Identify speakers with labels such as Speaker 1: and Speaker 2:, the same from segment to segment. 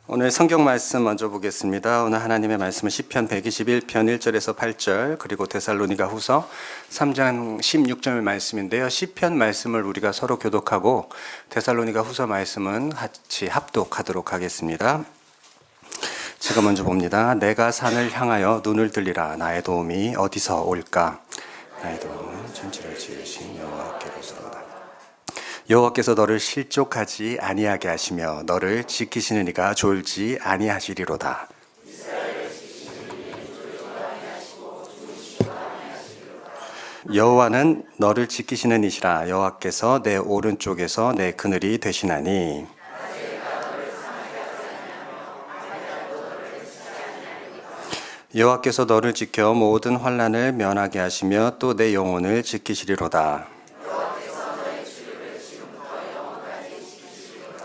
Speaker 1: 오늘 성경 말씀 먼저 보겠습니다. 오늘 하나님의 말씀은 시편 121편 1절에서 8절 그리고 데살로니가 후서 3장 16절 말씀인데요. 시편 말씀을 우리가 서로 교독하고 데살로니가 후서 말씀은 같이 합독하도록 하겠습니다. 제가 먼저 봅니다. 내가 산을 향하여 눈을 들리라. 나의 도움이 어디서 올까? 나의 도움은 천지를 지으신 여호와께로서로다. 여호와께서 너를 실족하지 아니하게 하시며 너를 지키시는 이가 졸지 아니하시리로다. 여호와는 너를 지키시는 이시라. 여호와께서 내 오른쪽에서 내 그늘이 되시나니 여호와께서 너를 지켜 모든 환난을 면하게 하시며 또 내 영혼을 지키시리로다.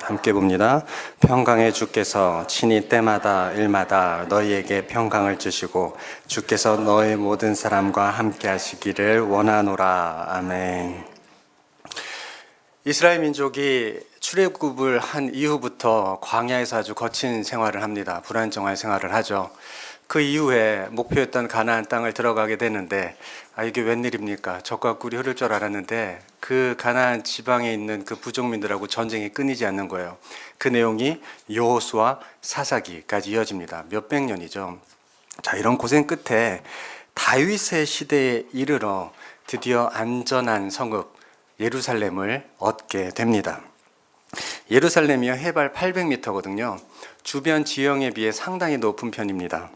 Speaker 1: 함께 봅니다. 평강의 주께서 친히 때마다 일마다 너희에게 평강을 주시고 주께서 너의 모든 사람과 함께 하시기를 원하노라. 아멘. 이스라엘 민족이 출애굽을 한 이후부터 광야에서 아주 거친 생활을 합니다. 불안정한 생활을 하죠. 그 이후에 목표였던 가나안 땅을 들어가게 되는데 이게 웬일입니까? 적과 꿀이 흐를 줄 알았는데 그 가나안 지방에 있는 그 부족민들하고 전쟁이 끊이지 않는 거예요. 그 내용이 여호수아 사사기까지 이어집니다. 몇백 년이죠. 자, 이런 고생 끝에 다윗의 시대에 이르러 드디어 안전한 성읍 예루살렘을 얻게 됩니다. 예루살렘이요 해발 800m거든요. 주변 지형에 비해 상당히 높은 편입니다.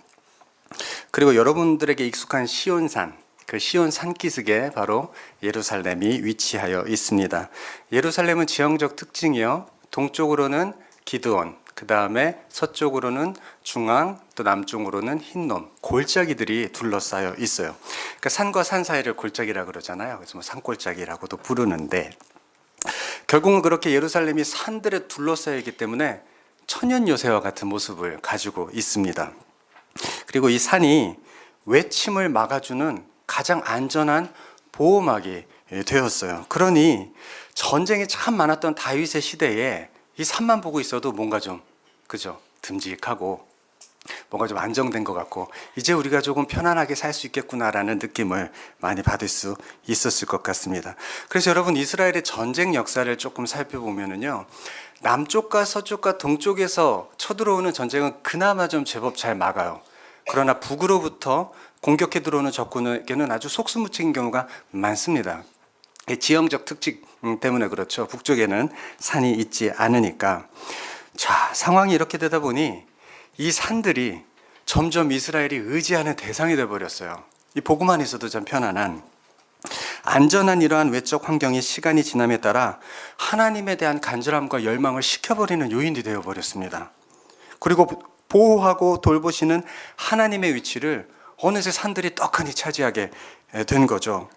Speaker 1: 그리고 여러분들에게 익숙한 시온산, 그 시온 산기슭에 바로 예루살렘이 위치하여 있습니다. 예루살렘은 지형적 특징이요. 동쪽으로는 기드온, 그 다음에 서쪽으로는 중앙, 또 남쪽으로는 힌놈, 골짜기들이 둘러싸여 있어요. 그러니까 산과 산 사이를 골짜기라고 그러잖아요. 그래서 뭐 산골짜기라고도 부르는데 결국은 그렇게 예루살렘이 산들에 둘러싸여 있기 때문에 천연 요새와 같은 모습을 가지고 있습니다. 그리고 이 산이 외침을 막아주는 가장 안전한 보호막이 되었어요. 그러니 전쟁이 참 많았던 다윗의 시대에 이 산만 보고 있어도 뭔가 좀 그죠? 듬직하고 뭔가 좀 안정된 것 같고 이제 우리가 조금 편안하게 살 수 있겠구나라는 느낌을 많이 받을 수 있었을 것 같습니다. 그래서 여러분 이스라엘의 전쟁 역사를 조금 살펴보면은요. 남쪽과 서쪽과 동쪽에서 쳐들어오는 전쟁은 그나마 좀 제법 잘 막아요. 그러나 북으로부터 공격해 들어오는 적군에게는 아주 속수무책인 경우가 많습니다. 지형적 특징 때문에 그렇죠. 북쪽에는 산이 있지 않으니까. 자, 상황이 이렇게 되다 보니 이 산들이 점점 이스라엘이 의지하는 대상이 되어버렸어요. 이 보고만 있어도 참 편안한 안전한 이러한 외적 환경이 시간이 지남에 따라 하나님에 대한 간절함과 열망을 식혀버리는 요인이 되어버렸습니다. 그리고 보호하고 돌보시는 하나님의 위치를 어느새 산들이 떡하니 차지하게 된 거죠.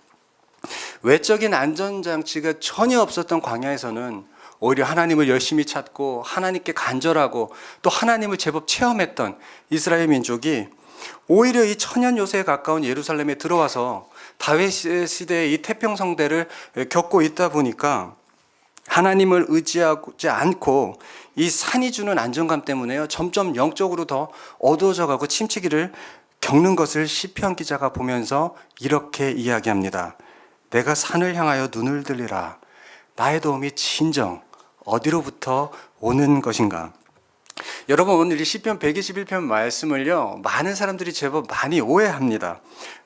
Speaker 1: 외적인 안전장치가 전혀 없었던 광야에서는 오히려 하나님을 열심히 찾고 하나님께 간절하고 또 하나님을 제법 체험했던 이스라엘 민족이 오히려 이 천연 요새에 가까운 예루살렘에 들어와서 다윗 시대의 이 태평성대를 겪고 있다 보니까 하나님을 의지하지 않고 이 산이 주는 안정감 때문에요. 점점 영적으로 더 어두워져 가고 침체기를 겪는 것을 시편 기자가 보면서 이렇게 이야기합니다. 내가 산을 향하여 눈을 들리라. 나의 도움이 진정 어디로부터 오는 것인가? 여러분 오늘 이 시편 121편 말씀을요. 많은 사람들이 제법 많이 오해합니다.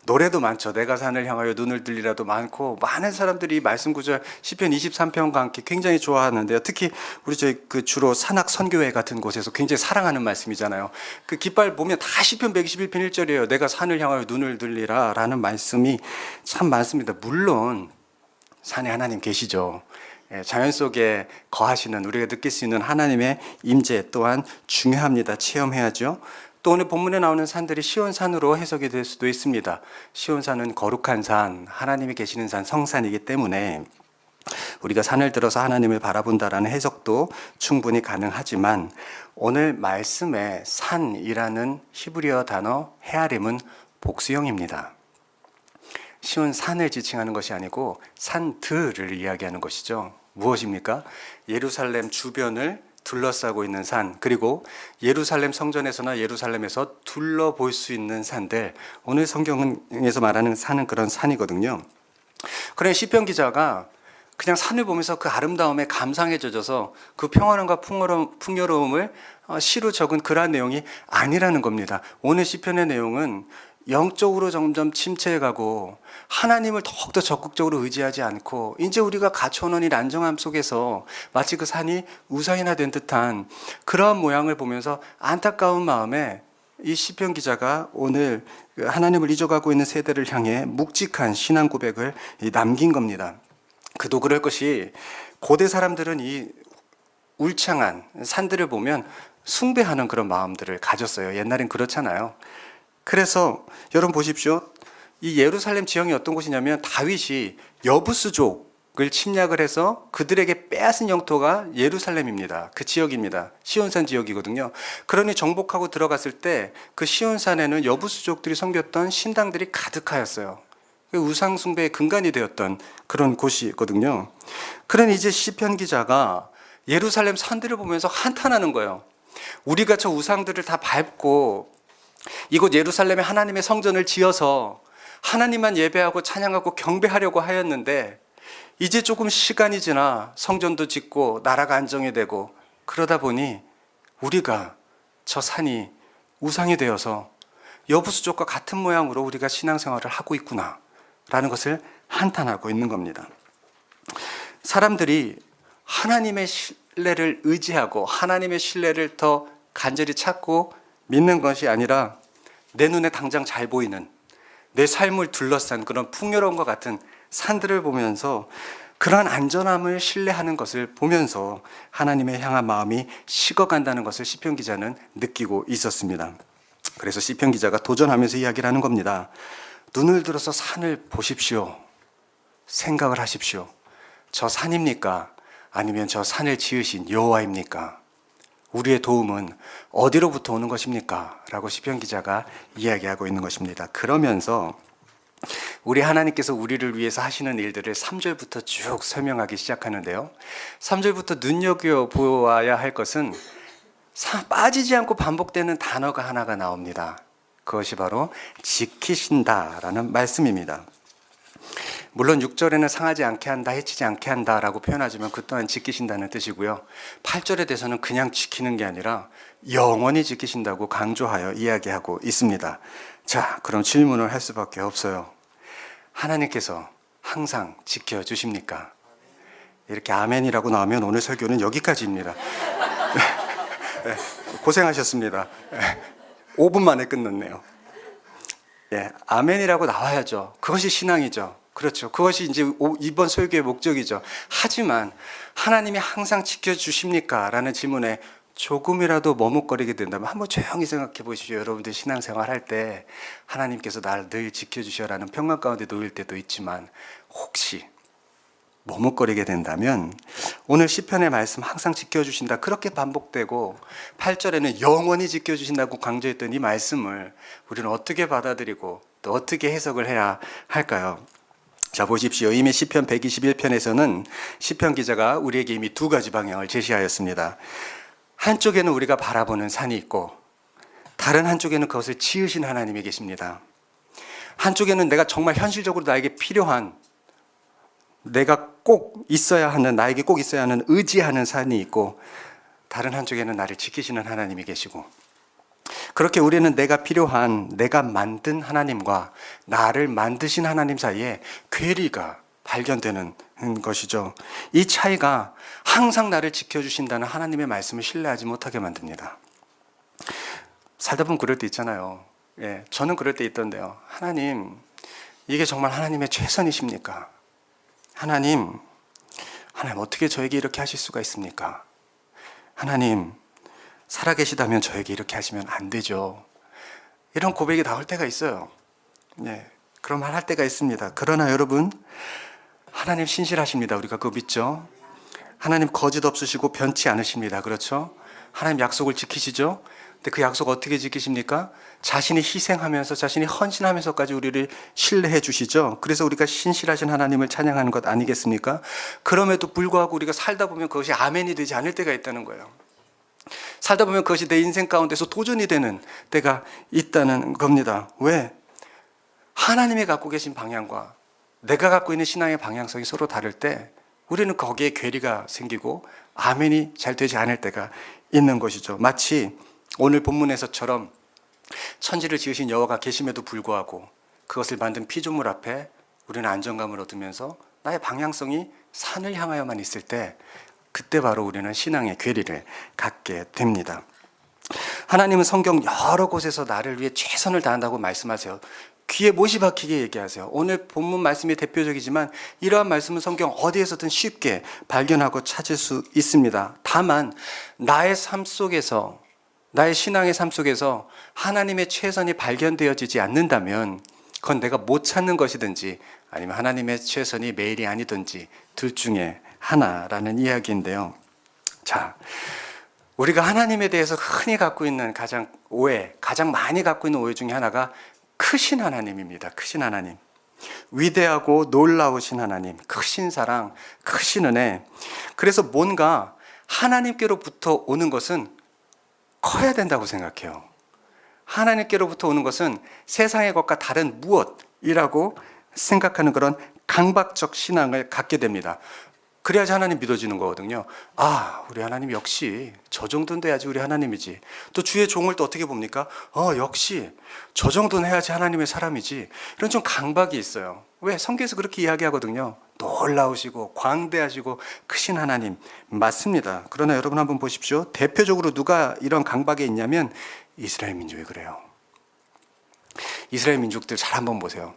Speaker 1: 노래도 많죠. 내가 산을 향하여 눈을 들리라도 많고 많은 사람들이 이 말씀 구절 시편 23편과 함께 굉장히 좋아하는데요. 특히 우리 그 주로 산악 선교회 같은 곳에서 굉장히 사랑하는 말씀이잖아요. 그 깃발 보면 다 시편 121편 1절이에요. 내가 산을 향하여 눈을 들리라 라는 말씀이 참 많습니다. 물론 산에 하나님 계시죠. 자연 속에 거하시는 우리가 느낄 수 있는 하나님의 임재 또한 중요합니다. 체험해야죠. 또 오늘 본문에 나오는 산들이 시온산으로 해석이 될 수도 있습니다. 시온산은 거룩한 산, 하나님이 계시는 산, 성산이기 때문에 우리가 산을 들어서 하나님을 바라본다라는 해석도 충분히 가능하지만 오늘 말씀에 산이라는 히브리어 단어 헤아림은 복수형입니다. 시온 산을 지칭하는 것이 아니고 산들을 이야기하는 것이죠. 무엇입니까? 예루살렘 주변을 둘러싸고 있는 산, 그리고 예루살렘 성전에서나 예루살렘에서 둘러볼 수 있는 산들, 오늘 성경에서 말하는 산은 그런 산이거든요. 그런 시편 기자가 그냥 산을 보면서 그 아름다움에 감상에 젖어서 그 평안함과 풍요로움을 시로 적은 그러한 내용이 아니라는 겁니다. 오늘 시편의 내용은 영적으로 점점 침체해가고 하나님을 더욱더 적극적으로 의지하지 않고 이제 우리가 갇혀놓은 이 난정함 속에서 마치 그 산이 우상이나 된 듯한 그러한 모양을 보면서 안타까운 마음에 이 시편 기자가 오늘 하나님을 잊어가고 있는 세대를 향해 묵직한 신앙 고백을 남긴 겁니다. 그도 그럴 것이 고대 사람들은 이 울창한 산들을 보면 숭배하는 그런 마음들을 가졌어요. 옛날엔 그렇잖아요. 그래서 여러분 보십시오. 이 예루살렘 지형이 어떤 곳이냐면 다윗이 여부스족을 침략을 해서 그들에게 빼앗은 영토가 예루살렘입니다. 그 지역입니다. 시온산 지역이거든요. 그러니 정복하고 들어갔을 때 그 시온산에는 여부스족들이 섬겼던 신당들이 가득하였어요. 우상 숭배의 근간이 되었던 그런 곳이거든요. 그런 이제 시편 기자가 예루살렘 산들을 보면서 한탄하는 거예요. 우리가 저 우상들을 다 밟고 이곳 예루살렘에 하나님의 성전을 지어서 하나님만 예배하고 찬양하고 경배하려고 하였는데 이제 조금 시간이 지나 성전도 짓고 나라가 안정이 되고 그러다 보니 우리가 저 산이 우상이 되어서 여부수족과 같은 모양으로 우리가 신앙생활을 하고 있구나 라는 것을 한탄하고 있는 겁니다. 사람들이 하나님의 신뢰를 의지하고 하나님의 신뢰를 더 간절히 찾고 믿는 것이 아니라 내 눈에 당장 잘 보이는 내 삶을 둘러싼 그런 풍요로움과 같은 산들을 보면서 그러한 안전함을 신뢰하는 것을 보면서 하나님의 향한 마음이 식어간다는 것을 시편 기자는 느끼고 있었습니다. 그래서 시편 기자가 도전하면서 이야기를 하는 겁니다. 눈을 들어서 산을 보십시오. 생각을 하십시오. 저 산입니까? 아니면 저 산을 지으신 여호와입니까? 우리의 도움은 어디로부터 오는 것입니까? 라고 시편 기자가 이야기하고 있는 것입니다. 그러면서 우리 하나님께서 우리를 위해서 하시는 일들을 3절부터 쭉 설명하기 시작하는데요. 3절부터 눈여겨보아야 할 것은 빠지지 않고 반복되는 단어가 하나가 나옵니다. 그것이 바로 지키신다라는 말씀입니다. 물론 6절에는 상하지 않게 한다, 해치지 않게 한다라고 표현하지만 그 또한 지키신다는 뜻이고요. 8절에 대해서는 그냥 지키는 게 아니라 영원히 지키신다고 강조하여 이야기하고 있습니다. 자, 그럼 질문을 할 수밖에 없어요. 하나님께서 항상 지켜주십니까? 이렇게 아멘이라고 나오면 오늘 설교는 여기까지입니다. 고생하셨습니다. 5분 만에 끝났네요. 아멘이라고 나와야죠. 그것이 신앙이죠. 그렇죠. 그것이 이제 이번 설교의 목적이죠. 하지만 하나님이 항상 지켜주십니까? 라는 질문에 조금이라도 머뭇거리게 된다면 한번 조용히 생각해 보십시오. 여러분들 신앙생활 할 때 하나님께서 나를 늘 지켜주셔라는 평강 가운데 놓일 때도 있지만 혹시 머뭇거리게 된다면 오늘 시편의 말씀 항상 지켜주신다 그렇게 반복되고 8절에는 영원히 지켜주신다고 강조했던 이 말씀을 우리는 어떻게 받아들이고 또 어떻게 해석을 해야 할까요? 자, 보십시오. 이미 시편 121편에서는 시편 기자가 우리에게 이미 두 가지 방향을 제시하였습니다. 한쪽에는 우리가 바라보는 산이 있고 다른 한쪽에는 그것을 지으신 하나님이 계십니다. 한쪽에는 내가 정말 현실적으로 나에게 필요한 내가 꼭 있어야 하는 나에게 꼭 있어야 하는 의지하는 산이 있고 다른 한쪽에는 나를 지키시는 하나님이 계시고 그렇게 우리는 내가 필요한 내가 만든 하나님과 나를 만드신 하나님 사이에 괴리가 발견되는 것이죠. 이 차이가 항상 나를 지켜주신다는 하나님의 말씀을 신뢰하지 못하게 만듭니다. 살다 보면 그럴 때 있잖아요. 저는 그럴 때 있던데요. 하나님, 이게 정말 하나님의 최선이십니까? 하나님 어떻게 저에게 이렇게 하실 수가 있습니까? 하나님, 살아계시다면 저에게 이렇게 하시면 안 되죠. 이런 고백이 나올 때가 있어요. 그런 말 할 때가 있습니다. 그러나 여러분, 하나님 신실하십니다. 우리가 그거 믿죠? 하나님 거짓 없으시고 변치 않으십니다. 그렇죠? 하나님 약속을 지키시죠? 근데 그 약속 어떻게 지키십니까? 자신이 희생하면서 자신이 헌신하면서까지 우리를 신뢰해 주시죠. 그래서 우리가 신실하신 하나님을 찬양하는 것 아니겠습니까? 그럼에도 불구하고 우리가 살다 보면 그것이 아멘이 되지 않을 때가 있다는 거예요. 살다 보면 그것이 내 인생 가운데서 도전이 되는 때가 있다는 겁니다. 왜? 하나님이 갖고 계신 방향과 내가 갖고 있는 신앙의 방향성이 서로 다를 때 우리는 거기에 괴리가 생기고 아멘이 잘 되지 않을 때가 있는 것이죠. 마치 오늘 본문에서처럼 천지를 지으신 여호와가 계심에도 불구하고 그것을 만든 피조물 앞에 우리는 안정감을 얻으면서 나의 방향성이 산을 향하여만 있을 때 그때 바로 우리는 신앙의 괴리를 갖게 됩니다. 하나님은 성경 여러 곳에서 나를 위해 최선을 다한다고 말씀하세요. 귀에 못이 박히게 얘기하세요. 오늘 본문 말씀이 대표적이지만 이러한 말씀은 성경 어디에서든 쉽게 발견하고 찾을 수 있습니다. 다만 나의 삶 속에서, 나의 신앙의 삶 속에서 하나님의 최선이 발견되어지지 않는다면 그건 내가 못 찾는 것이든지 아니면 하나님의 최선이 매일이 아니든지 둘 중에 하나라는 이야기인데요. 자, 우리가 하나님에 대해서 흔히 갖고 있는 가장 많이 갖고 있는 오해 중에 하나가 크신 하나님입니다. 크신 하나님. 위대하고 놀라우신 하나님, 크신 사랑, 크신 은혜. 그래서 뭔가 하나님께로부터 오는 것은 커야 된다고 생각해요. 하나님께로부터 오는 것은 세상의 것과 다른 무엇이라고 생각하는 그런 강박적 신앙을 갖게 됩니다. 그래야지 하나님 믿어지는 거거든요. 아, 우리 하나님 역시 저 정도는 돼야지 우리 하나님이지. 또 주의 종을 또 어떻게 봅니까? 역시 저 정도는 해야지 하나님의 사람이지. 이런 좀 강박이 있어요. 왜? 성경에서 그렇게 이야기하거든요. 놀라우시고 광대하시고 크신 하나님 맞습니다. 그러나 여러분 한번 보십시오. 대표적으로 누가 이런 강박에 있냐면 이스라엘 민족이 그래요. 이스라엘 민족들 잘 한번 보세요.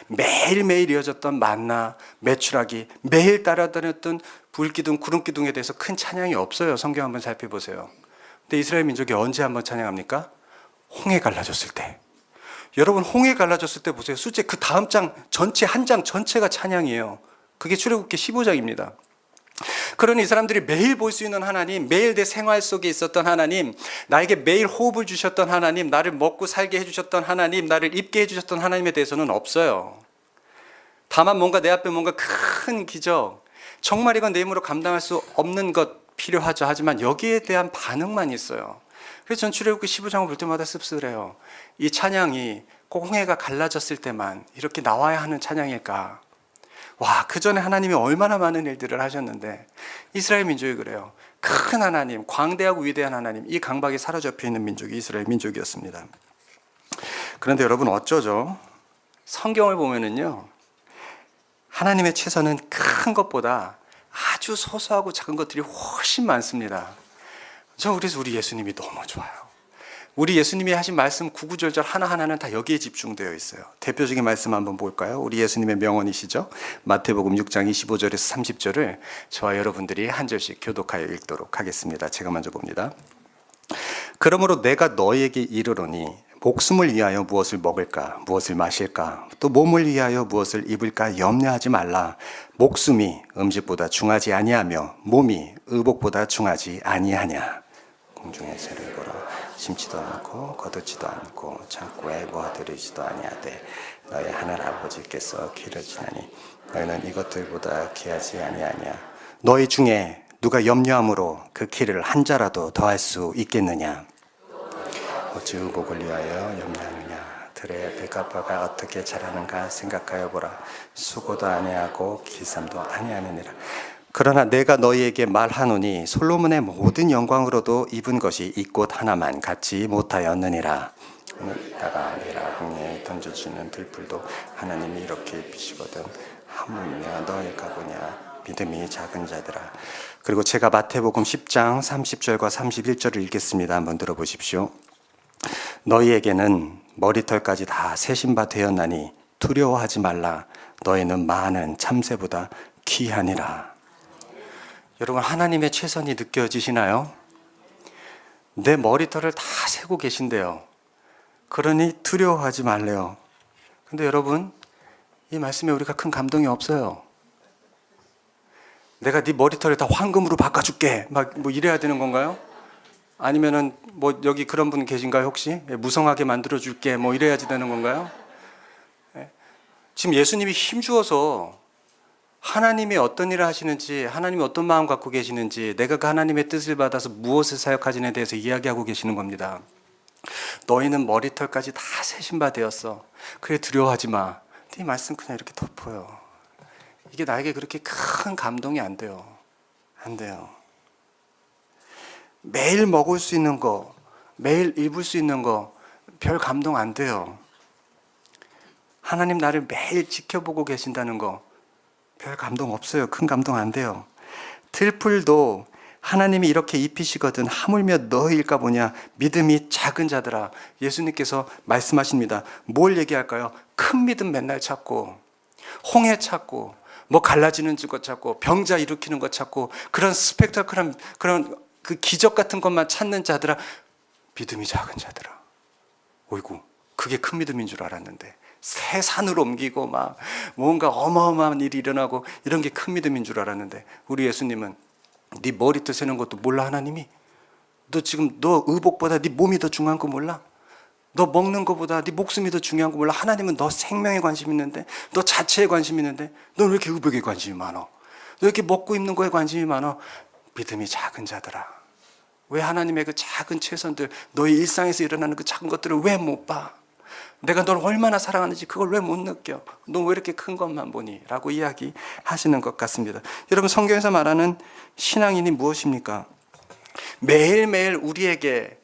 Speaker 1: 매일매일 이어졌던 만나, 메추라기, 매일 따라다녔던 불기둥, 구름기둥에 대해서 큰 찬양이 없어요. 성경 한번 살펴보세요. 근데 이스라엘 민족이 언제 한번 찬양합니까? 홍해 갈라졌을 때. 여러분 홍해 갈라졌을 때 보세요. 실제 그 다음 장 전체, 한 장 전체가 찬양이에요. 그게 출애굽기 15장입니다. 그러니 이 사람들이 매일 볼 수 있는 하나님, 매일 내 생활 속에 있었던 하나님, 나에게 매일 호흡을 주셨던 하나님, 나를 먹고 살게 해주셨던 하나님, 나를 입게 해주셨던 하나님에 대해서는 없어요. 다만 뭔가 내 앞에 뭔가 큰 기적, 정말 이건 내 힘으로 감당할 수 없는 것 필요하죠. 하지만 여기에 대한 반응만 있어요. 그래서 전 출애굽기 15장을 볼 때마다 씁쓸해요. 이 찬양이 꼭 홍해가 갈라졌을 때만 이렇게 나와야 하는 찬양일까? 와, 그 전에 하나님이 얼마나 많은 일들을 하셨는데 이스라엘 민족이 그래요. 큰 하나님, 광대하고 위대한 하나님, 이 강박이 사로잡혀 있는 민족이 이스라엘 민족이었습니다. 그런데 여러분 어쩌죠? 성경을 보면은요, 하나님의 최선은 큰 것보다 아주 소소하고 작은 것들이 훨씬 많습니다. 그래서 우리 예수님이 너무 좋아요. 우리 예수님이 하신 말씀 구구절절 하나하나는 다 여기에 집중되어 있어요. 대표적인 말씀 한번 볼까요? 우리 예수님의 명언이시죠. 마태복음 6장 25절에서 30절을 저와 여러분들이 한 절씩 교독하여 읽도록 하겠습니다. 제가 먼저 봅니다. 그러므로 내가 너에게 이르노니 목숨을 위하여 무엇을 먹을까, 무엇을 마실까, 또 몸을 위하여 무엇을 입을까 염려하지 말라. 목숨이 음식보다 중하지 아니하며 몸이 의복보다 중하지 아니하냐. 공중의 새를 보라. 심지도 않고 거두지도 않고 창고에 모아들이지도 아니하되 너희 하늘 아버지께서 기르시나니 너희는 이것들보다 귀하지 아니하냐. 너희 중에 누가 염려함으로 그 키를 한 자라도 더할 수 있겠느냐. 어찌 의복을 위하여 염려하느냐. 들의 백합화가 어떻게 자라는가 생각하여 보라. 수고도 아니하고 기삼도 아니하느니라. 그러나 내가 너희에게 말하노니 솔로몬의 모든 영광으로도 입은 것이 이 꽃 하나만 갖지 못하였느니라. 나가 아니라 홍해에 던져주는 들풀도 하나님이 이렇게 입히시거든 하물며 너희가 보냐. 믿음이 작은 자들아. 그리고 제가 마태복음 10장 30절과 31절을 읽겠습니다. 한번 들어보십시오. 너희에게는 머리털까지 다 세신 바 되었나니 두려워하지 말라. 너희는 많은 참새보다 귀하니라. 여러분 하나님의 최선이 느껴지시나요? 내 머리털을 다 세고 계신데요. 그러니 두려워하지 말래요. 근데 여러분 이 말씀에 우리가 큰 감동이 없어요. 내가 네 머리털을 다 황금으로 바꿔줄게 막 뭐 이래야 되는 건가요? 아니면은 뭐 여기 그런 분 계신가요 혹시? 무성하게 만들어줄게 뭐 이래야지 되는 건가요? 지금 예수님이 힘주어서 하나님이 어떤 일을 하시는지, 하나님이 어떤 마음 갖고 계시는지, 내가 그 하나님의 뜻을 받아서 무엇을 사역하지에 대해서 이야기하고 계시는 겁니다. 너희는 머리털까지 다 세신 바 되었어. 그래 두려워하지 마. 네 말씀 그냥 이렇게 덮어요. 이게 나에게 그렇게 큰 감동이 안 돼요. 안 돼요. 매일 먹을 수 있는 거, 매일 입을 수 있는 거, 별 감동 안 돼요. 하나님 나를 매일 지켜보고 계신다는 거, 별 감동 없어요. 큰 감동 안 돼요. 들풀도 하나님이 이렇게 입히시거든 하물며 너희일까 보냐. 믿음이 작은 자들아. 예수님께서 말씀하십니다. 뭘 얘기할까요? 큰 믿음 맨날 찾고, 홍해 찾고, 뭐 갈라지는 것 찾고, 병자 일으키는 것 찾고, 그런 스펙타클한 그런 그 기적 같은 것만 찾는 자들아. 믿음이 작은 자들아. 어이구, 그게 큰 믿음인 줄 알았는데 새 산을 옮기고 막 뭔가 어마어마한 일이 일어나고 이런 게 큰 믿음인 줄 알았는데, 우리 예수님은 네 머리털 세는 것도 몰라 하나님이? 너 지금 너 의복보다 네 몸이 더 중요한 거 몰라? 너 먹는 것보다 네 목숨이 더 중요한 거 몰라? 하나님은 너 생명에 관심 있는데, 너 자체에 관심 있는데, 너 왜 이렇게 의복에 관심이 많아? 너 왜 이렇게 먹고 입는 거에 관심이 많아? 믿음이 작은 자들아. 왜 하나님의 그 작은 최선들, 너의 일상에서 일어나는 그 작은 것들을 왜 못 봐? 내가 널 얼마나 사랑하는지 그걸 왜 못 느껴? 너 왜 이렇게 큰 것만 보니? 라고 이야기하시는 것 같습니다. 여러분, 성경에서 말하는 신앙인이 무엇입니까? 매일매일 우리에게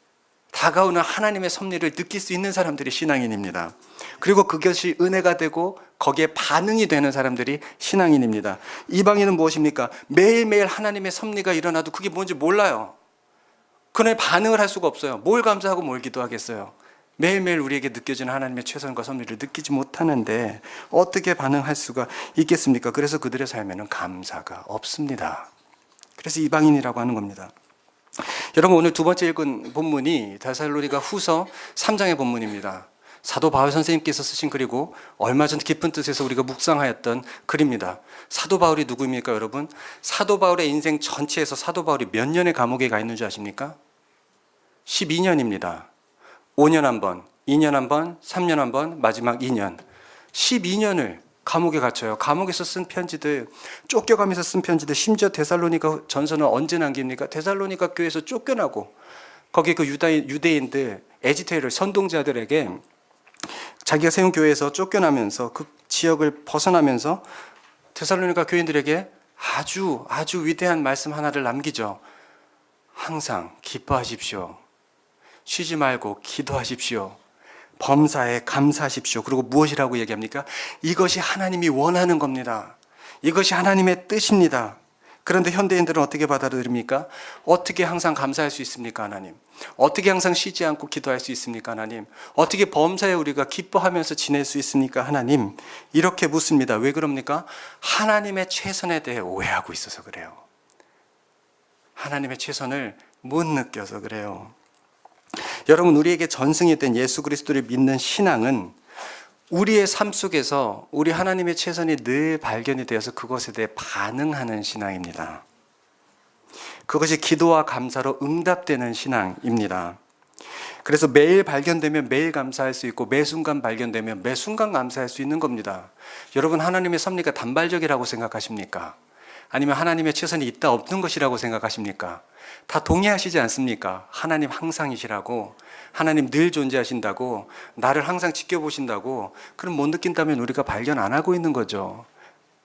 Speaker 1: 다가오는 하나님의 섭리를 느낄 수 있는 사람들이 신앙인입니다. 그리고 그것이 은혜가 되고 거기에 반응이 되는 사람들이 신앙인입니다. 이방인은 무엇입니까? 매일매일 하나님의 섭리가 일어나도 그게 뭔지 몰라요. 그날 반응을 할 수가 없어요. 뭘 감사하고 뭘 기도하겠어요. 매일매일 우리에게 느껴지는 하나님의 최선과 섭리를 느끼지 못하는데 어떻게 반응할 수가 있겠습니까? 그래서 그들의 삶에는 감사가 없습니다. 그래서 이방인이라고 하는 겁니다. 여러분, 오늘 두 번째 읽은 본문이 데살로니가 후서 3장의 본문입니다. 사도 바울 선생님께서 쓰신 글이고 얼마 전 깊은 뜻에서 우리가 묵상하였던 글입니다. 사도 바울이 누구입니까, 여러분? 사도 바울의 인생 전체에서 사도 바울이 몇 년의 감옥에 가 있는 줄 아십니까? 12년입니다. 5년 한 번, 2년 한 번, 3년 한 번, 마지막 2년. 12년을 감옥에 갇혀요. 감옥에서 쓴 편지들, 쫓겨가면서 쓴 편지들, 심지어 데살로니가 전서는 언제 남깁니까? 데살로니가 교회에서 쫓겨나고 거기 그 유대인들, 에지테이를 선동자들에게 자기가 세운 교회에서 쫓겨나면서 그 지역을 벗어나면서 데살로니가 교인들에게 아주 위대한 말씀 하나를 남기죠. 항상 기뻐하십시오. 쉬지 말고 기도하십시오. 범사에 감사하십시오. 그리고 무엇이라고 얘기합니까? 이것이 하나님이 원하는 겁니다. 이것이 하나님의 뜻입니다. 그런데 현대인들은 어떻게 받아들입니까? 어떻게 항상 감사할 수 있습니까, 하나님? 어떻게 항상 쉬지 않고 기도할 수 있습니까, 하나님? 어떻게 범사에 우리가 기뻐하면서 지낼 수 있습니까, 하나님? 이렇게 묻습니다. 왜 그럽니까? 하나님의 최선에 대해 오해하고 있어서 그래요. 하나님의 최선을 못 느껴서 그래요. 여러분, 우리에게 전승이 된 예수 그리스도를 믿는 신앙은 우리의 삶 속에서 우리 하나님의 최선이 늘 발견이 되어서 그것에 대해 반응하는 신앙입니다. 그것이 기도와 감사로 응답되는 신앙입니다. 그래서 매일 발견되면 매일 감사할 수 있고 매 순간 발견되면 매 순간 감사할 수 있는 겁니다. 여러분, 하나님의 섭리가 단발적이라고 생각하십니까? 아니면 하나님의 최선이 있다 없는 것이라고 생각하십니까? 다 동의하시지 않습니까? 하나님 항상이시라고, 하나님 늘 존재하신다고, 나를 항상 지켜보신다고. 그럼 못 느낀다면 우리가 발견 안 하고 있는 거죠.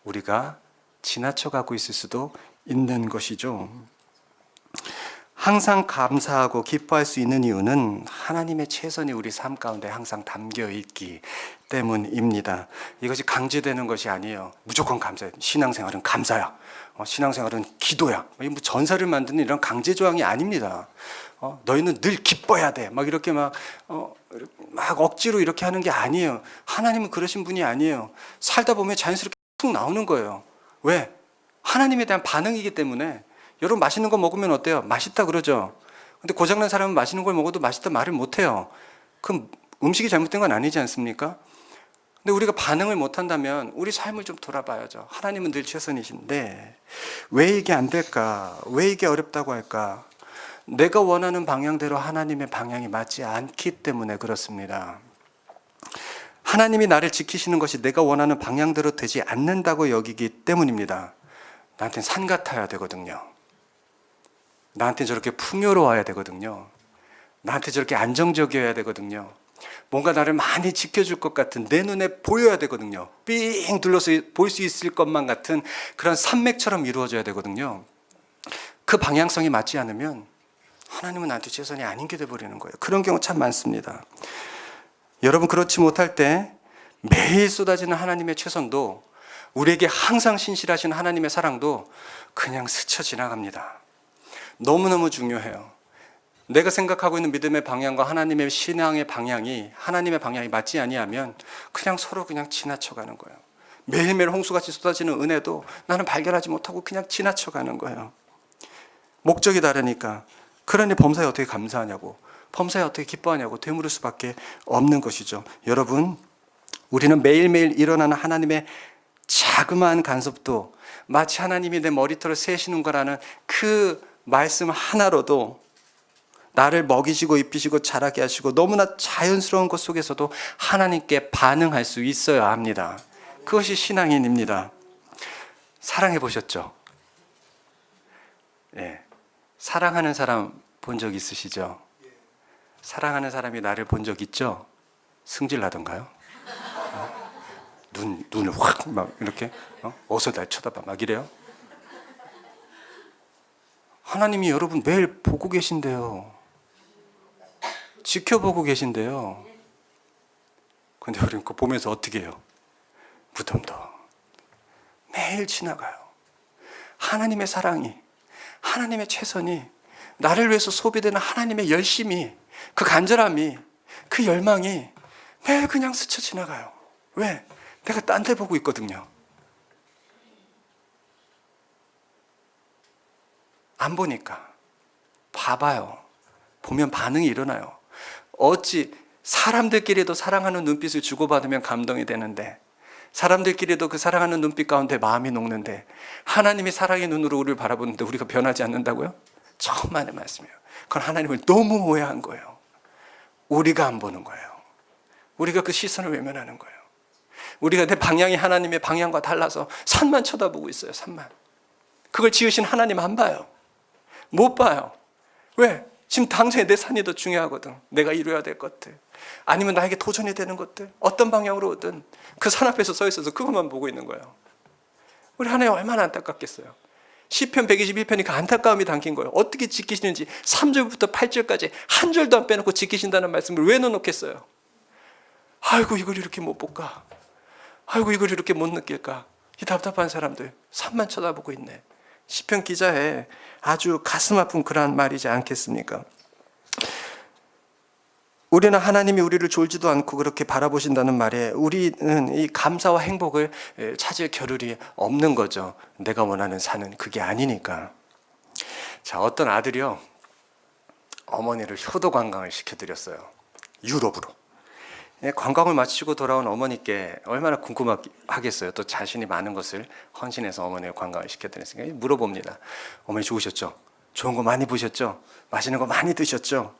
Speaker 1: 우리가 지나쳐가고 있을 수도 있는 것이죠. 항상 감사하고 기뻐할 수 있는 이유는 하나님의 최선이 우리 삶 가운데 항상 담겨 있기 때문입니다. 이것이 강제되는 것이 아니에요. 무조건 감사해. 신앙생활은 감사야. 신앙생활은 기도야. 뭐 전사를 만드는 이런 강제 조항이 아닙니다. 너희는 늘 기뻐야 돼. 막 이렇게 막 억지로 이렇게 하는 게 아니에요. 하나님은 그러신 분이 아니에요. 살다 보면 자연스럽게 툭 나오는 거예요. 왜? 하나님에 대한 반응이기 때문에. 여러분, 맛있는 거 먹으면 어때요? 맛있다 그러죠. 근데 고장난 사람은 맛있는 걸 먹어도 맛있다 말을 못해요. 그럼 음식이 잘못된 건 아니지 않습니까? 근데 우리가 반응을 못한다면 우리 삶을 좀 돌아봐야죠. 하나님은 늘 최선이신데 왜 이게 안 될까? 왜 이게 어렵다고 할까? 내가 원하는 방향대로 하나님의 방향이 맞지 않기 때문에 그렇습니다. 하나님이 나를 지키시는 것이 내가 원하는 방향대로 되지 않는다고 여기기 때문입니다. 나한테는 산 같아야 되거든요. 나한테 저렇게 풍요로워야 되거든요. 나한테 저렇게 안정적이어야 되거든요. 뭔가 나를 많이 지켜줄 것 같은, 내 눈에 보여야 되거든요. 삥 둘러서 볼 수 있을 것만 같은 그런 산맥처럼 이루어져야 되거든요. 그 방향성이 맞지 않으면 하나님은 나한테 최선이 아닌 게 돼버리는 거예요. 그런 경우 참 많습니다. 여러분, 그렇지 못할 때 매일 쏟아지는 하나님의 최선도, 우리에게 항상 신실하신 하나님의 사랑도 그냥 스쳐 지나갑니다. 너무너무 중요해요. 내가 생각하고 있는 믿음의 방향과 하나님의 신앙의 방향이, 하나님의 방향이 맞지 아니하면 그냥 서로 그냥 지나쳐가는 거예요. 매일매일 홍수같이 쏟아지는 은혜도 나는 발견하지 못하고 그냥 지나쳐가는 거예요. 목적이 다르니까. 그러니 범사에 어떻게 감사하냐고, 범사에 어떻게 기뻐하냐고 되물을 수밖에 없는 것이죠. 여러분, 우리는 매일매일 일어나는 하나님의 자그마한 간섭도 마치 하나님이 내 머리털을 세시는 거라는 그 말씀 하나로도 나를 먹이시고 입히시고 자라게 하시고 너무나 자연스러운 것 속에서도 하나님께 반응할 수 있어야 합니다. 그것이 신앙인입니다. 사랑해 보셨죠? 예. 사랑하는 사람 본 적 있으시죠? 사랑하는 사람이 나를 본 적 있죠? 승질나던가요? 눈을 확 막 이렇게 어서 날 쳐다봐 막 이래요? 하나님이 여러분 매일 보고 계신대요. 지켜보고 계신대요. 근데 우리는 그거 보면서 어떻게 해요? 무덤도 매일 지나가요. 하나님의 사랑이, 하나님의 최선이, 나를 위해서 소비되는 하나님의 열심이, 그 간절함이, 그 열망이 매일 그냥 스쳐 지나가요. 왜? 내가 딴 데 보고 있거든요. 안 보니까. 봐봐요. 보면 반응이 일어나요. 어찌 사람들끼리도 사랑하는 눈빛을 주고받으면 감동이 되는데, 사람들끼리도 그 사랑하는 눈빛 가운데 마음이 녹는데, 하나님이 사랑의 눈으로 우리를 바라보는데 우리가 변하지 않는다고요? 천만의 말씀이에요. 그건 하나님을 너무 오해한 거예요. 우리가 안 보는 거예요. 우리가 그 시선을 외면하는 거예요. 우리가 내 방향이 하나님의 방향과 달라서 산만 쳐다보고 있어요. 산만. 그걸 지으신 하나님 안 봐요. 못 봐요. 왜? 지금 당장에 내 산이 더 중요하거든. 내가 이루어야 될 것들, 아니면 나에게 도전이 되는 것들, 어떤 방향으로 오든 그 산 앞에서 서 있어서 그것만 보고 있는 거예요. 우리 하나님 얼마나 안타깝겠어요. 시편 121편이 그 안타까움이 담긴 거예요. 어떻게 지키시는지 3절부터 8절까지 한 절도 안 빼놓고 지키신다는 말씀을 왜 넣어놓겠어요? 아이고, 이걸 이렇게 못 볼까? 아이고, 이걸 이렇게 못 느낄까? 이 답답한 사람들 산만 쳐다보고 있네. 시편 기자의 아주 가슴 아픈 그러한 말이지 않겠습니까? 우리는 하나님이 우리를 졸지도 않고 그렇게 바라보신다는 말에 우리는 이 감사와 행복을 찾을 겨를이 없는 거죠. 내가 원하는 산은 그게 아니니까. 자, 어떤 아들이요, 어머니를 효도 관광을 시켜드렸어요. 유럽으로. 관광을 마치고 돌아온 어머니께 얼마나 궁금하겠어요. 또 자신이 많은 것을 헌신해서 어머니를 관광을 시켜드렸으니까 물어봅니다. 어머니 좋으셨죠? 좋은 거 많이 보셨죠? 맛있는 거 많이 드셨죠?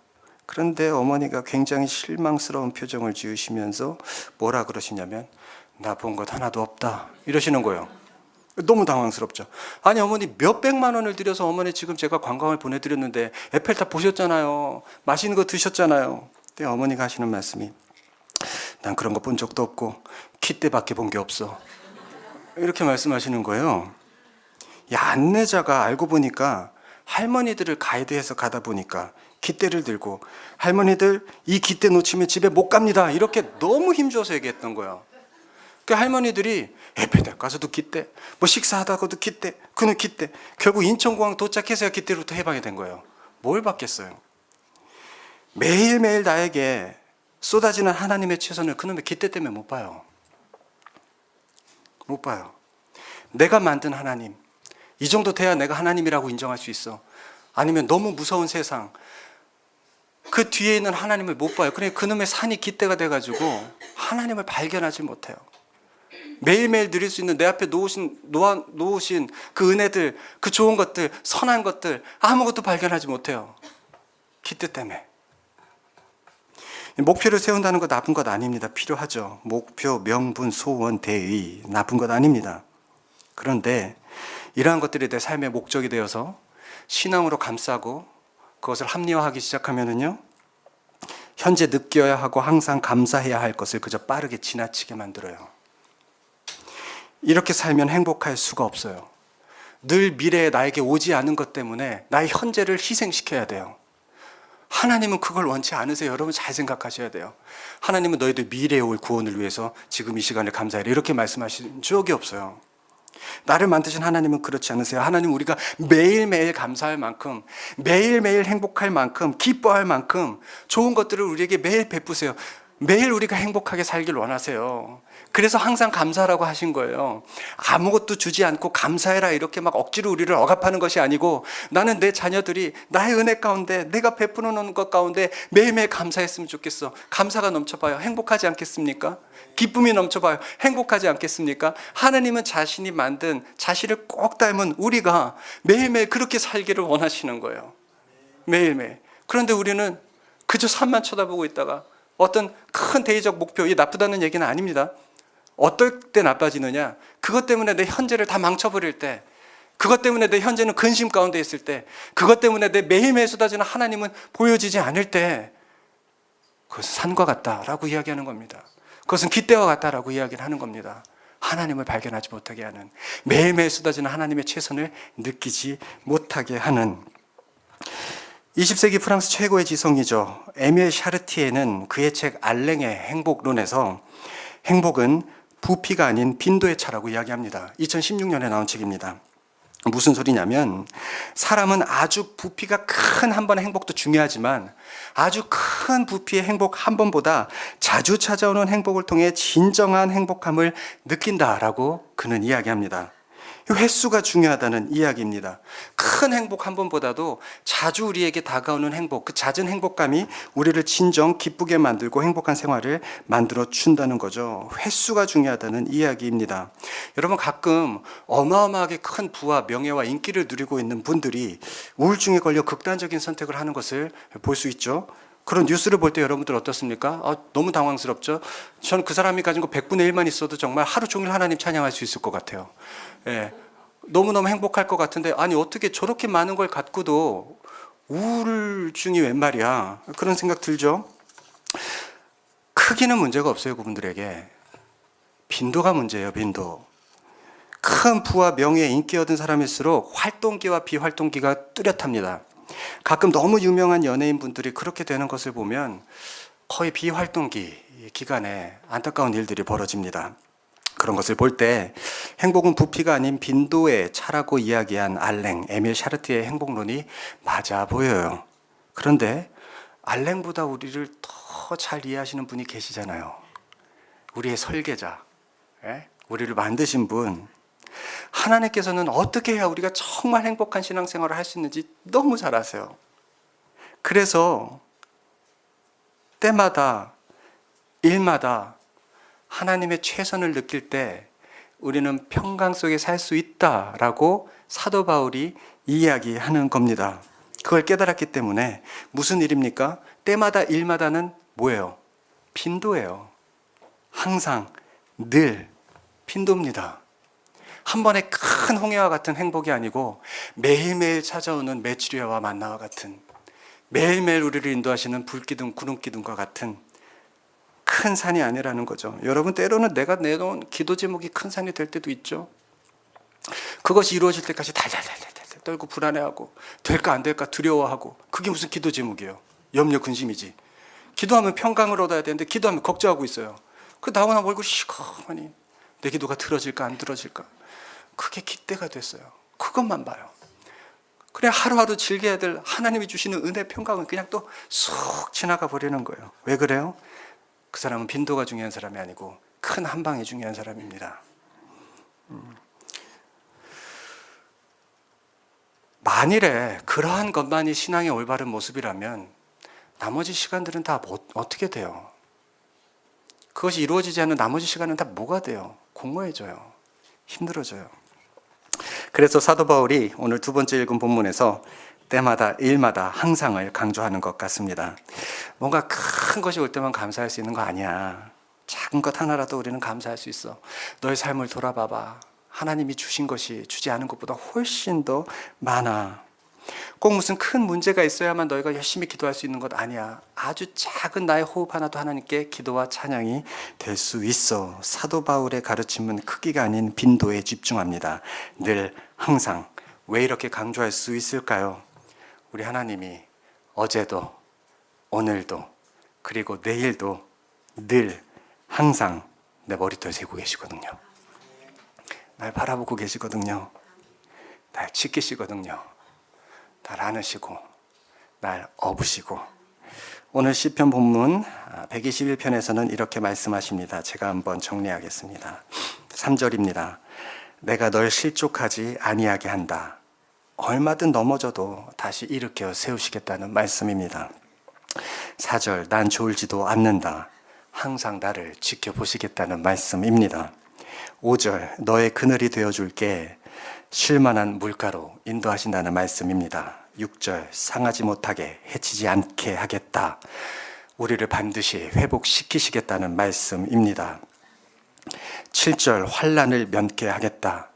Speaker 1: 그런데 어머니가 굉장히 실망스러운 표정을 지으시면서 뭐라 그러시냐면, 나 본 것 하나도 없다 이러시는 거예요. 너무 당황스럽죠. 아니, 어머니 몇백만 원을 들여서 어머니 지금 제가 관광을 보내드렸는데 에펠탑 보셨잖아요. 맛있는 거 드셨잖아요. 근데 어머니가 하시는 말씀이, 난 그런 거 본 적도 없고 깃대밖에 본 게 없어, 이렇게 말씀하시는 거예요. 이 안내자가 알고 보니까 할머니들을 가이드해서 가다 보니까 깃대를 들고, 할머니들 이 깃대 놓치면 집에 못 갑니다, 이렇게 너무 힘줘서 얘기했던 거예요. 그 할머니들이 에펠탑 가서도 깃대, 뭐 식사하다가도 깃대, 그는 깃대, 결국 인천공항 도착해서야 깃대로부터 해방이 된 거예요. 뭘 받겠어요? 매일매일 나에게 쏟아지는 하나님의 최선을 그놈의 깃대 때문에 못 봐요. 못 봐요. 내가 만든 하나님, 이 정도 돼야 내가 하나님이라고 인정할 수 있어. 아니면 너무 무서운 세상, 그 뒤에 있는 하나님을 못 봐요. 그러니까 그놈의 산이 깃대가 돼가지고 하나님을 발견하지 못해요. 매일매일 누릴 수 있는 내 앞에 놓으신 그 은혜들, 그 좋은 것들, 선한 것들 아무것도 발견하지 못해요. 깃대 때문에. 목표를 세운다는 거 나쁜 것 아닙니다. 필요하죠. 목표, 명분, 소원, 대의 나쁜 것 아닙니다. 그런데 이러한 것들이 내 삶의 목적이 되어서 신앙으로 감싸고 그것을 합리화하기 시작하면은요, 현재 느껴야 하고 항상 감사해야 할 것을 그저 빠르게 지나치게 만들어요. 이렇게 살면 행복할 수가 없어요. 늘 미래에 나에게 오지 않은 것 때문에 나의 현재를 희생시켜야 돼요. 하나님은 그걸 원치 않으세요. 여러분 잘 생각하셔야 돼요. 하나님은 너희들 미래에 올 구원을 위해서 지금 이 시간을 감사해라 이렇게 말씀하신 적이 없어요. 나를 만드신 하나님은 그렇지 않으세요. 하나님 우리가 매일매일 감사할 만큼, 매일매일 행복할 만큼, 기뻐할 만큼 좋은 것들을 우리에게 매일 베푸세요. 매일 우리가 행복하게 살길 원하세요. 그래서 항상 감사라고 하신 거예요. 아무것도 주지 않고 감사해라 이렇게 막 억지로 우리를 억압하는 것이 아니고, 나는 내 자녀들이 나의 은혜 가운데 내가 베푸는 것 가운데 매일매일 감사했으면 좋겠어. 감사가 넘쳐봐요. 행복하지 않겠습니까? 기쁨이 넘쳐봐요. 행복하지 않겠습니까? 하나님은 자신이 만든 자신을 꼭 닮은 우리가 매일매일 그렇게 살기를 원하시는 거예요. 매일매일. 그런데 우리는 그저 산만 쳐다보고 있다가 어떤 큰 대의적 목표, 이 나쁘다는 얘기는 아닙니다. 어떨 때 나빠지느냐? 그것 때문에 내 현재를 다 망쳐버릴 때, 그것 때문에 내 현재는 근심 가운데 있을 때, 그것 때문에 내 매일매일 쏟아지는 하나님은 보여지지 않을 때, 그것은 산과 같다라고 이야기하는 겁니다. 그것은 깃대와 같다라고 이야기를 하는 겁니다. 하나님을 발견하지 못하게 하는, 매일매일 쏟아지는 하나님의 최선을 느끼지 못하게 하는. 20세기 프랑스 최고의 지성이죠. 에밀 샤르티에는 그의 책 알랭의 행복론에서 행복은 부피가 아닌 빈도의 차라고 이야기합니다. 2016년에 나온 책입니다. 무슨 소리냐면, 사람은 아주 부피가 큰 한 번의 행복도 중요하지만 아주 큰 부피의 행복 한 번보다 자주 찾아오는 행복을 통해 진정한 행복함을 느낀다라고 그는 이야기합니다. 횟수가 중요하다는 이야기입니다. 큰 행복 한 번보다도 자주 우리에게 다가오는 행복, 그 잦은 행복감이 우리를 진정 기쁘게 만들고 행복한 생활을 만들어 준다는 거죠. 횟수가 중요하다는 이야기입니다. 여러분, 가끔 어마어마하게 큰 부와 명예와 인기를 누리고 있는 분들이 우울증에 걸려 극단적인 선택을 하는 것을 볼 수 있죠. 그런 뉴스를 볼 때 여러분들 어떻습니까? 너무 당황스럽죠? 저는 그 사람이 가진 거 100분의 1만 있어도 정말 하루 종일 하나님 찬양할 수 있을 것 같아요. 예. 너무너무 행복할 것 같은데, 아니 어떻게 저렇게 많은 걸 갖고도 우울증이 웬 말이야, 그런 생각 들죠. 크기는 문제가 없어요. 그분들에게 빈도가 문제예요. 빈도. 큰 부와 명예, 인기 얻은 사람일수록 활동기와 비활동기가 뚜렷합니다. 가끔 너무 유명한 연예인분들이 그렇게 되는 것을 보면 거의 비활동기 기간에 안타까운 일들이 벌어집니다. 그런 것을 볼 때 행복은 부피가 아닌 빈도의 차라고 이야기한 알랭, 에밀 샤르티의 행복론이 맞아 보여요. 그런데 알랭보다 우리를 더 잘 이해하시는 분이 계시잖아요. 우리의 설계자, 우리를 만드신 분. 하나님께서는 어떻게 해야 우리가 정말 행복한 신앙생활을 할 수 있는지 너무 잘 아세요. 그래서 때마다, 일마다 하나님의 최선을 느낄 때 우리는 평강 속에 살 수 있다라고 사도 바울이 이야기하는 겁니다. 그걸 깨달았기 때문에 무슨 일입니까? 때마다, 일마다는 뭐예요? 빈도예요. 항상, 늘 빈도입니다. 한 번의 큰 홍해와 같은 행복이 아니고 매일매일 찾아오는 메추리아와 만나와 같은, 매일매일 우리를 인도하시는 불기둥, 구름기둥과 같은 큰 산이 아니라는 거죠. 여러분, 때로는 내가 내놓은 기도 제목이 큰 산이 될 때도 있죠. 그것이 이루어질 때까지 달달달달 떨고 불안해하고 될까 안 될까 두려워하고, 그게 무슨 기도 제목이에요? 염려, 근심이지. 기도하면 평강을 얻어야 되는데 기도하면 걱정하고 있어요. 그 나오나 얼굴 시커머니 내 기도가 들어질까 안 들어질까, 그게 깃대가 됐어요. 그것만 봐요. 그래, 하루하루 즐겨야 될 하나님이 주시는 은혜, 평강은 그냥 또 쑥 지나가 버리는 거예요. 왜 그래요? 그 사람은 빈도가 중요한 사람이 아니고 큰 한 방이 중요한 사람입니다. 만일에 그러한 것만이 신앙의 올바른 모습이라면 나머지 시간들은 다 어떻게 돼요? 그것이 이루어지지 않는 나머지 시간은 다 뭐가 돼요? 공허해져요. 힘들어져요. 그래서 사도 바울이 오늘 두 번째 읽은 본문에서 때마다, 일마다, 항상을 강조하는 것 같습니다. 뭔가 큰 큰 것이 올 때만 감사할 수 있는 거 아니야. 작은 것 하나라도 우리는 감사할 수 있어. 너의 삶을 돌아봐봐. 하나님이 주신 것이 주지 않은 것보다 훨씬 더 많아. 꼭 무슨 큰 문제가 있어야만 너희가 열심히 기도할 수 있는 것 아니야. 아주 작은 나의 호흡 하나도 하나님께 기도와 찬양이 될 수 있어. 사도 바울의 가르침은 크기가 아닌 빈도에 집중합니다. 늘 항상. 왜 이렇게 강조할 수 있을까요? 우리 하나님이 어제도 오늘도 그리고 내일도 늘 항상 내 머리털 세고 계시거든요. 날 바라보고 계시거든요. 날 지키시거든요. 날 안으시고 날 업으시고. 오늘 시편 본문 121편에서는 이렇게 말씀하십니다. 제가 한번 정리하겠습니다. 3절입니다. 내가 널 실족하지 아니하게 한다. 얼마든 넘어져도 다시 일으켜 세우시겠다는 말씀입니다. 4절, 난 졸지도 않는다. 항상 나를 지켜보시겠다는 말씀입니다. 5절, 너의 그늘이 되어줄게. 쉴만한 물가로 인도하신다는 말씀입니다. 6절, 상하지 못하게 해치지 않게 하겠다. 우리를 반드시 회복시키시겠다는 말씀입니다. 7절, 환난을 면케 하겠다.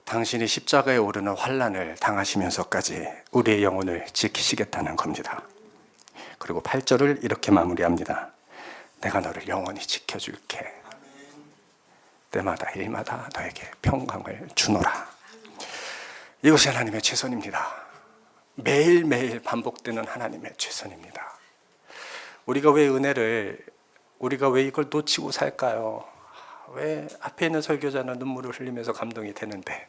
Speaker 1: 당신이 십자가에 오르는 환난을 당하시면서까지 우리의 영혼을 지키시겠다는 겁니다. 그리고 8절을 이렇게 마무리합니다. 내가 너를 영원히 지켜줄게. 때마다 일마다 너에게 평강을 주노라. 이것이 하나님의 최선입니다. 매일매일 반복되는 하나님의 최선입니다. 우리가 왜 이걸 놓치고 살까요? 왜 앞에 있는 설교자는 눈물을 흘리면서 감동이 되는데,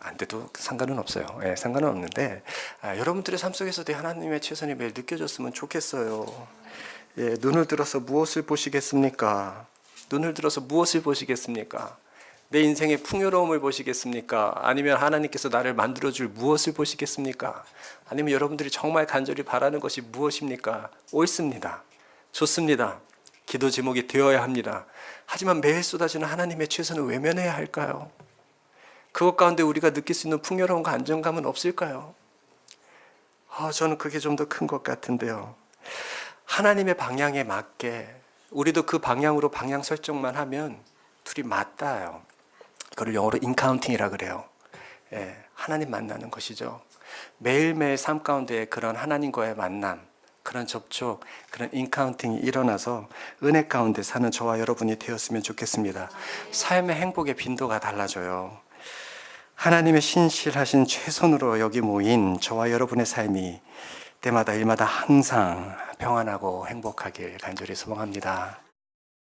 Speaker 1: 안 돼도 상관은 없어요. 상관은 없는데, 여러분들의 삶 속에서도 하나님의 최선이 매일 느껴졌으면 좋겠어요. 눈을 들어서 무엇을 보시겠습니까? 눈을 들어서 무엇을 보시겠습니까? 내 인생의 풍요로움을 보시겠습니까? 아니면 하나님께서 나를 만들어줄 무엇을 보시겠습니까? 아니면 여러분들이 정말 간절히 바라는 것이 무엇입니까? 옳습니다. 좋습니다. 기도 제목이 되어야 합니다. 하지만 매일 쏟아지는 하나님의 최선을 외면해야 할까요? 그것 가운데 우리가 느낄 수 있는 풍요로움과 안정감은 없을까요? 저는 그게 좀 더 큰 것 같은데요. 하나님의 방향에 맞게 우리도 그 방향으로 방향 설정만 하면 둘이 맞닿아요. 그걸 영어로 인카운팅이라 그래요. 하나님 만나는 것이죠. 매일매일 삶 가운데 그런 하나님과의 만남, 그런 접촉, 그런 인카운팅이 일어나서 은혜 가운데 사는 저와 여러분이 되었으면 좋겠습니다. 삶의 행복의 빈도가 달라져요. 하나님의 신실하신 최선으로 여기 모인 저와 여러분의 삶이 때마다 일마다 항상 평안하고 행복하길 간절히 소망합니다.